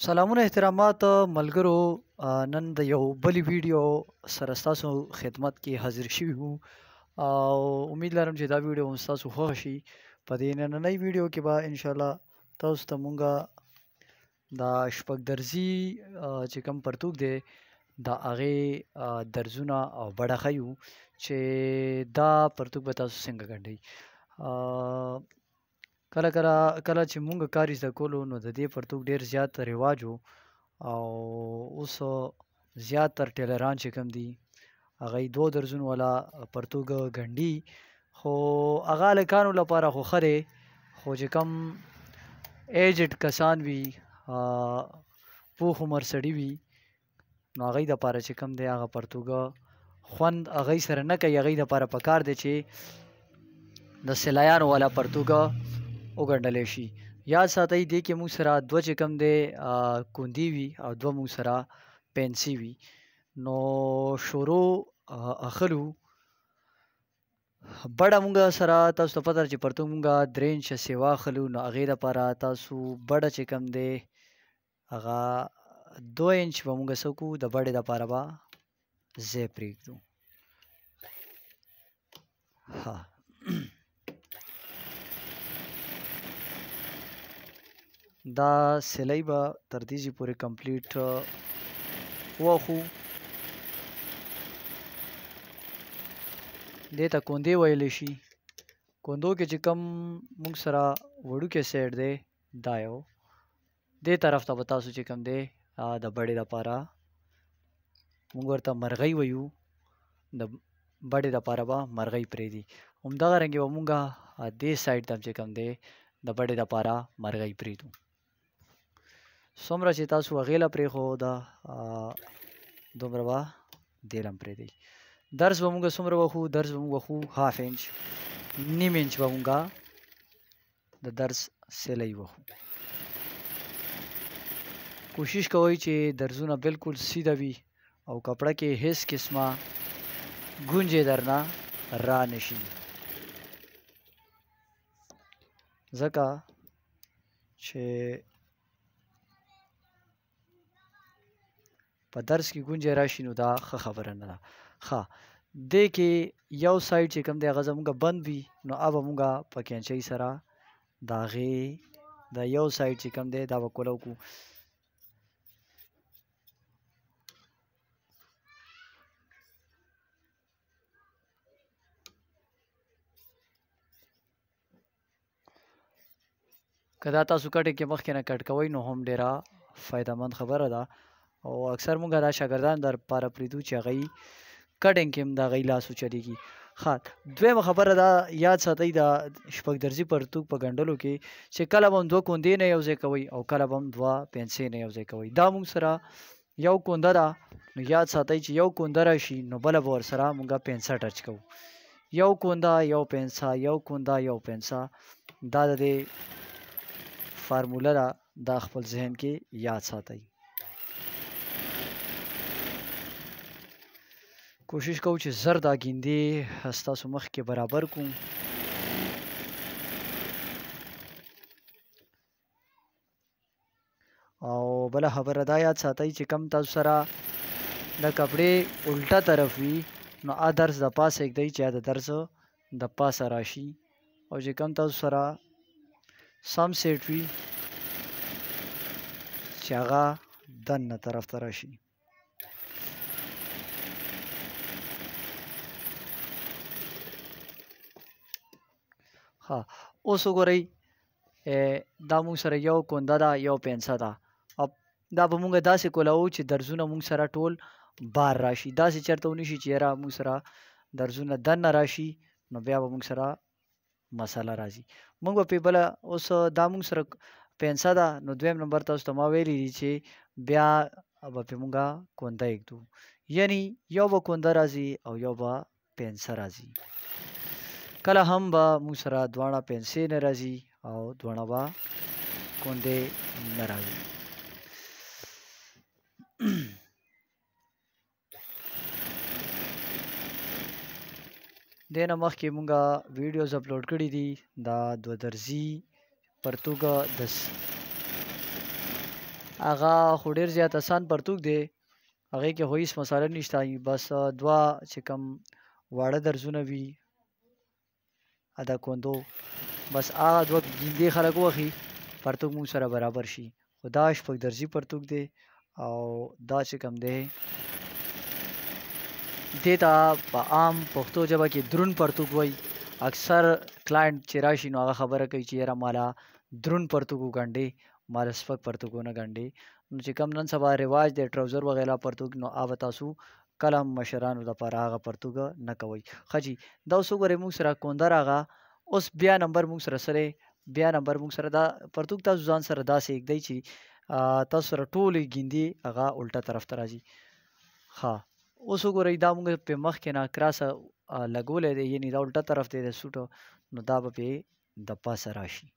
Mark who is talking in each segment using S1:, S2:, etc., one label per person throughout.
S1: سلامونه احترامات ملګرو. نن د یو بلې ویډیو سره ستاسو خدمت کې حاضر شوي وو او امید لرم چې دا ویډیو هم ستاسو خوښ شي. په دې نننۍ ویډیو کې به انشاءالله تاسو ته مونږه دا شپږ درزي چې کوم پرتوګ دی د هغې درزونه او بڼه ښیو چې دا پرتوګ به تاسو څنګه ګڼئ. کله چې مونږ کار زده کولو نو د دې پرتوګ ډېر زیات رواج و او اوس زیاتر ټیلران چې کوم دي هغه یې 2 درزونو والا پرتوګ ګنډي، خو هغه هلکانو لپاره خو ښه دی، خو چې کوم ایجډ کسان وي، پوخ عمر سړي وي، نو هغوی دپاره چې کوم دی هغه پرتوګه خوند هغوی سره نه کوي. هغوی دپاره پکار دی چې د سلایانو والا پرتوګه وګنډلی شي. یاد ساتئ دې کې موږ سره 2 چې کوم دی کوندي وي او 2 موږ سره پنسي وي. نو شروع اخلو. بډه مونږ سره تاسو ته پته ده چې پرتوګ مونږ 3 انچه سیوا اخلو، نو هغې دپاره تاسو بډه چې کوم دی هغه 2 انچ به مونږ څه کوو، د بډې دپاره به ځای پرېږدو. ها دا سلای به تر دې ځای پورې کمپلیټ واخو. دې ته کوندې ویلی شي. کوندو کې چې کوم موږ سره وړوکی سایډ دی دا یو، دې طرف ته به تاسو چې کوم دی د بډې دپاره موږ ورته مرغۍ ویو، د بډې دپاره به مرغۍ پرېږدي. همدغه رنګې به مونږ دې سایډ ته چې کوم دی د بډې دپاره مرغۍ پرېږدو. څومره چې تاسو هغې له پرېښوده دومره به دې له هم پرېږدئ. درز به مونږ څومره وښو؟ درز به مونږ وښو 1/2 انچ، نیم انچ به مونږ د درز سلۍ وښو. کوشش کوئ چې درزونه بالکل سیده وي او کپړه کې هیڅ قسمه ګونجې درنه را نشي، ځکه چې په درز کې ګونجې راشي نو دا ښه خبره نه ده. ښه، دې کې یو سایډ چې کوم دی هغه زمونږ بند وي، نو به مونږ په کینچۍ سره د هغې د یو سایډ چې کوم دی دا به کوله وکړو. که دا تاسو کټې کې مخکې نه کټ کوئ نو هم ډېره فایده مند خبره ده، او اکثر مونږ دا شاګردان درپاره پرېږدو چې هغوی کټینګ کې هم د هغوی لاس وچلېږي. ښه، دویمه خبره دا یاد ساتئ د شپږ درزي پرتوګ په ګنډلو کې چې کله به هم 2 کوندې نه یو ځای کوئ او کله به هم 2 پنسۍ نه یو ځای کوئ. دا مونږ سره یو کونده ده، نو یاد ساتئ چې یو کونده راشي نو بله به ورسره مونږ پنسه ټچ کوو. یو کونده یو پنسه، یو کونده یو پنسه، دا د دې فارموله ده، دا خپل ذهن کې یاد ساتئ. کوشش کوو چې زر دا ګیندې ستاسو مخ کې برابر کړو. او بله خبره دا یاد ساتئ چې کم تاسو سره د کپړې الټه طرف وي نو درز د پاسه ایږدئ چې د درز د پاسه راشي، او چې کم تاسو سره سم سیټ وي چې هغه دننه طرف ته راشي. ها، اوس وګورئ دا مونږ سره یو کونده ده یو پنسه ده. دا به مونږ داسې کولو چې درزونه مونږ سره ټول بار راشي. داسې چېرته ونه شي چې یاره مونږ سره درزونه دننه راشي نو بیا به مونږ سره مسله راځي. مونږ به پې بله اوس دا مونږ سره پنسه ده، نو دویم نمبر تاسو ته ما ویلی دي چې بیا به پې مونږ کونده ایږدو، یعنی یو به کونده راځي او یو به پنسه راځي. کله هم به مونږ سره دواړه پنسې نه راځي او دواړه به کوندې نه راځي. دې نه مخکې مونږ ویډیوز اپلوډ کړي دي دا 2 درزي پرتوګ هغه خو ډېر زیات اسان پرتوګ دی. هغې کې خو هېڅ مساله نشته. بس دوه چې کوم واړه درزونه وي ادا کوندو، بس هغه دوه ګیندې خلک ووهي پرتوګ موږ سره برابر شي. خو دا شپږ درزي پرتوګ دی او دا چې کوم دی دې ته په عام پښتو ژبه کې درون پرتوګ وایي. اکثر کلاینټ چې راشي نو هغه خبره کوي چې یاره مالا درون پرتوګ وګنډې، مالا سپک پرتوګ ونه ګنډې. نو چې کوم نن سبا رواج دی ټراوزر وغیره پرتوګ، نو هغه تاسو کله هم مشرانو دپاره هغه پرتوګ نه کوئ. ښه جي، دا اوس وګورئ موږ سره کونده راغه. اوس بیا نمبر موږ سره سره بیا نمبر موږ سره دا پرتوګ تاسو ځان سره داسې ایږدئ چې تاسو سره ټولې ګیندې هغه الټه طرف ته راځي. ښه، اوس وګورئ دا موږ پې مخکې نه کراسه لګولی دی، یعنې دا الټه طرف دی د سوټو، نو دا به پې د پاسه راشي.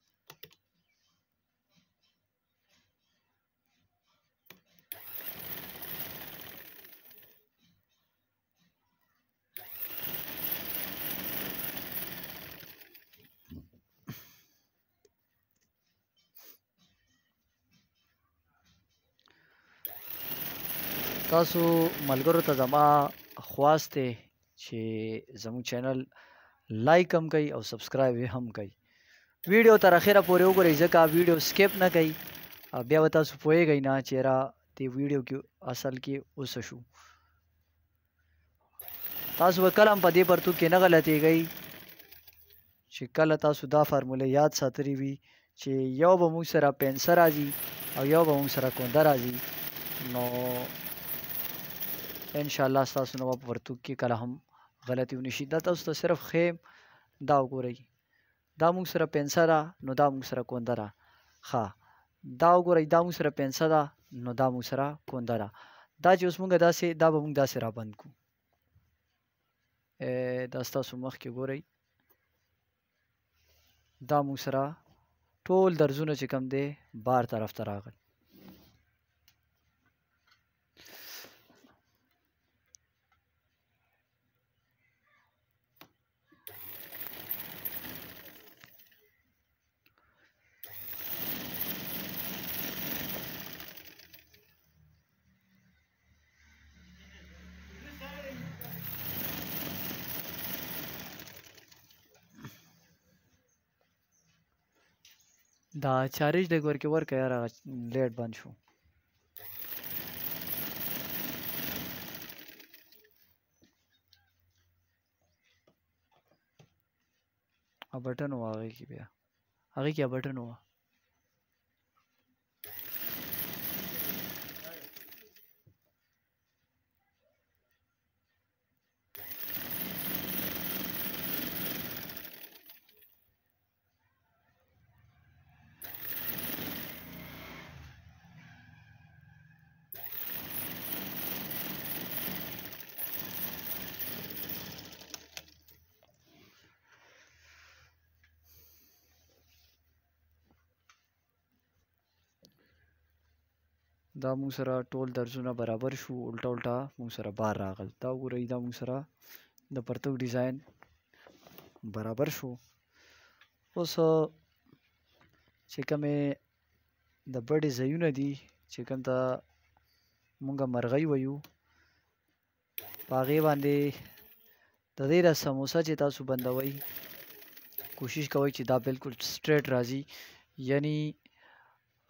S1: تاسو ملګرو ته زما خواست دی چې زموږ چینل لایک هم کوي او سبسکرایب هم کوي. ویډیو تر اخره پورې وګورئ ځکه ویډیو سکیپ نه کوي. بیا به تاسو پوهیږئ نه چې یاره دې ویډیو کې اصل کې اوس شو. تاسو به کله هم په دې پرتوګ کې نه غلطېږئ چې کله تاسو دا فارموله یاد ساتلې وي چې یو به موږ سره پنسه راځي او یو به موږ سره کونده راځي، نو انشاءالله ستاسو نه به په پرتوګ کې کله هم غلطي ونه شي. دا تاسو ته صرف ښیم، دا وګورئ دا موږ سره پنسه ده نو دا موږ سره کونده ده. ښه، دا وګورئ دا موږ سره پنسه ده نو دا موږ سره کونده ده. دا چې اوس موږ داسې دا به موږ داسې رابند کړو. دا ستاسو مخکې ګورئ دا موږ سره ټول درزونه چې کوم دی بار طرف ته راغل. دا چارج لږ ورکې ورکه یاره لیټ بند شو. بټن و هغې کې بیا هغې کې بټن و. دا موږ سره ټول درزونه برابر شو، الټا الټا موږ سره بار راغل. دا وګورئ دا موږ سره د پرتوګ ډیزاین برابر شو. اوس چې کومې د بډې ځایونه دي چې کوم ته موږ مرغۍ ویو، په هغې باندې د دې د سموسه چې تاسو بندوئ کوشش کوئ چې دا بالکل سټریټ راځي، یعنی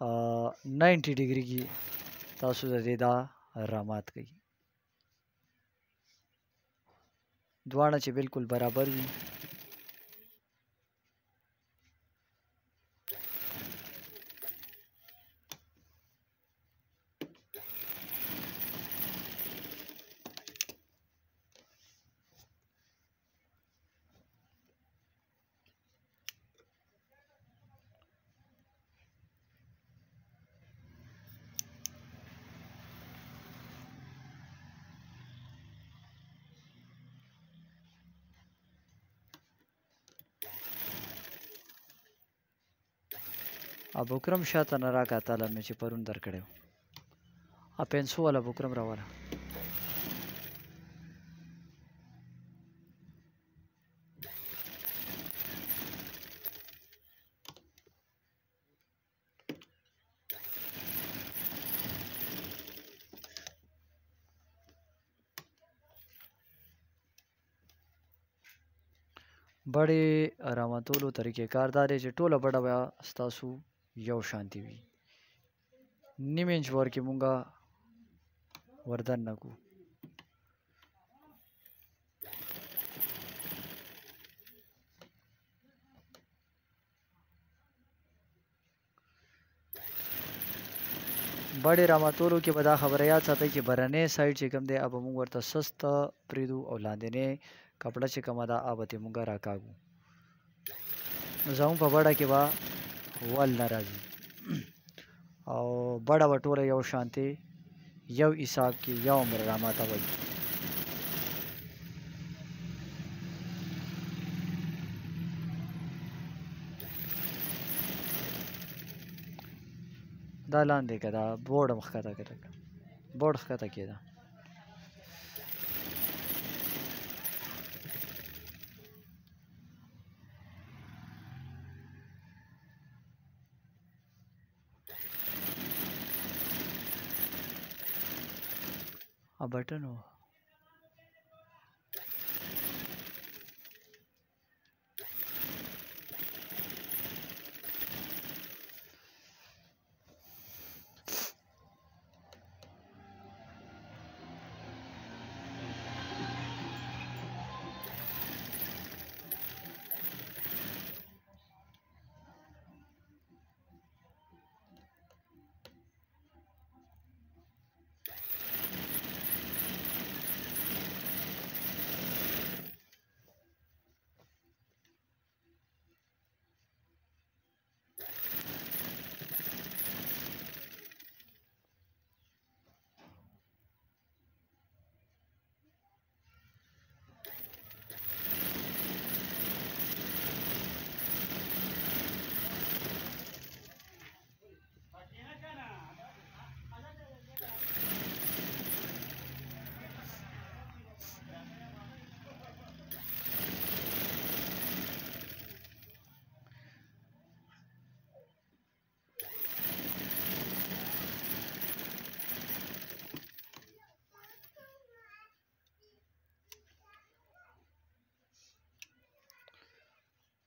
S1: 90 ډیګري کې تاسو د دې دا رامات کوي. دواړه چې بالکل برابر وي. ابوکرم شاته نه راکاتله مې چې پرون درکړی و. پنسو والا ابوکرم راوله. بړې راماتولو طریقې کار دا دی چې ټوله بډه به ستاسو یو شانتي وي. نیم انچ ورکې مونږه وردننه کړو. بړې راماتولو کې به دا خبره یاد ساتئ چې برنی سایډ چې کوم دی هغه به مونږ ورته سست پرېږدو او لاندنی کپړه چې کومه ده هغه به ترې مونږه راکاږو. نو زموږ په بړه کې به ول نه راځي او بړه به ټوله یو شانتې یو حساب کې یو عمر راماتوئ. دا لاندې که دا بوډ هم ښکته کړه، بوډ ښکته کېده. بټن و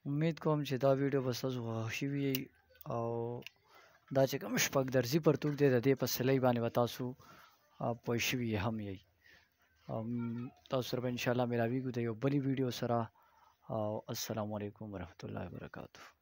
S1: امید کوم چې دا ویډیو به ستاسو خوښ شوي او دا چې کوم شپږ درزي پرتوګ دی د دې په سلۍ باندې به تاسو پوه شوي هم یئ. تاسو سره به انشاءالله ملاویږو د یو بلې ویډیو سره او السلام علیکم ورحمت الله وبرکاتہ.